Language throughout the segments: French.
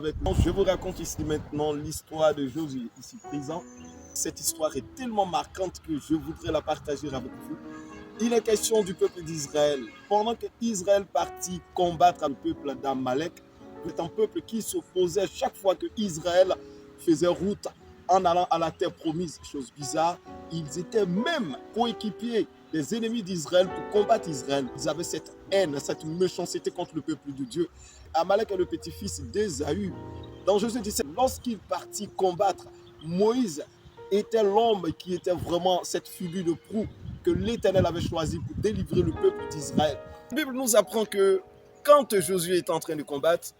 Je vous raconte ici maintenant l'histoire de Josué, ici présent. Cette histoire est tellement marquante que je voudrais la partager avec vous. Il est question du peuple d'Israël. Pendant que Israël partit combattre le peuple d'Amalek, c'est un peuple qui s'opposait chaque fois que Israël faisait route en allant à la terre promise. Chose bizarre, ils étaient même coéquipiers des ennemis d'Israël pour combattre Israël. Ils avaient cette haine, cette méchanceté contre le peuple de Dieu. Amalek est le petit-fils d'Ésaü. Dans Josué 17, lorsqu'il partit combattre, Moïse était l'homme qui était vraiment cette figure de proue que l'Éternel avait choisi pour délivrer le peuple d'Israël. La Bible nous apprend que quand Josué était en train de combattre,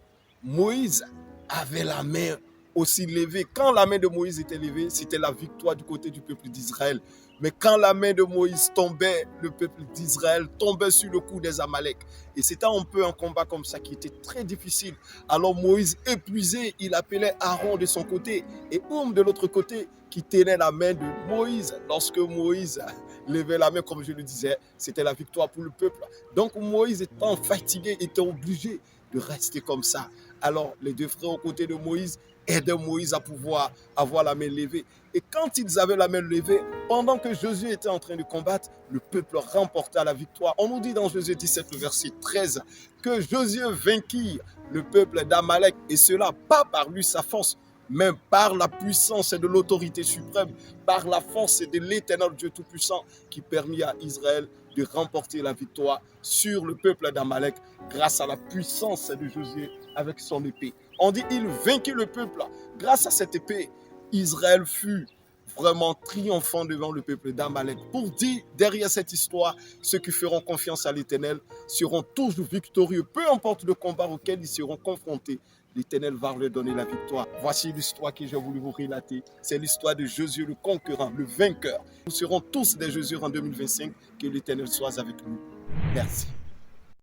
Moïse avait la main aussi levée. Quand la main de Moïse était levée, c'était la victoire du côté du peuple d'Israël. Mais quand la main de Moïse tombait, le peuple d'Israël tombait sur le cou des Amalek. Et c'était un peu un combat comme ça qui était très difficile. Alors Moïse, épuisé, il appelait Aaron de son côté et Oum de l'autre côté qui tenait la main de Moïse. Lorsque Moïse levait la main, comme je le disais, c'était la victoire pour le peuple. Donc Moïse, étant fatigué, était obligé de rester comme ça. Alors les deux frères aux côtés de Moïse aidaient Moïse à pouvoir avoir la main levée. Et quand ils avaient la main levée, pendant que Josué était en train de combattre, le peuple remporta la victoire. On nous dit dans Josué 17, verset 13, que Josué vainquit le peuple d'Amalek, et cela pas par lui sa force, mais par la puissance de l'autorité suprême, par la force de l'Éternel Dieu Tout-Puissant qui permit à Israël de remporter la victoire sur le peuple d'Amalek grâce à la puissance de Josué avec son épée. On dit il vainquit le peuple. Grâce à cette épée, Israël fut vraiment triomphant devant le peuple d'Amalek. Pour dire, derrière cette histoire, ceux qui feront confiance à l'Éternel seront toujours victorieux. Peu importe le combat auquel ils seront confrontés, l'Éternel va leur donner la victoire. Voici l'histoire que j'ai voulu vous relater. C'est l'histoire de Josué le conquérant, le vainqueur. Nous serons tous des Josué en 2025. Que l'Éternel soit avec nous. Merci.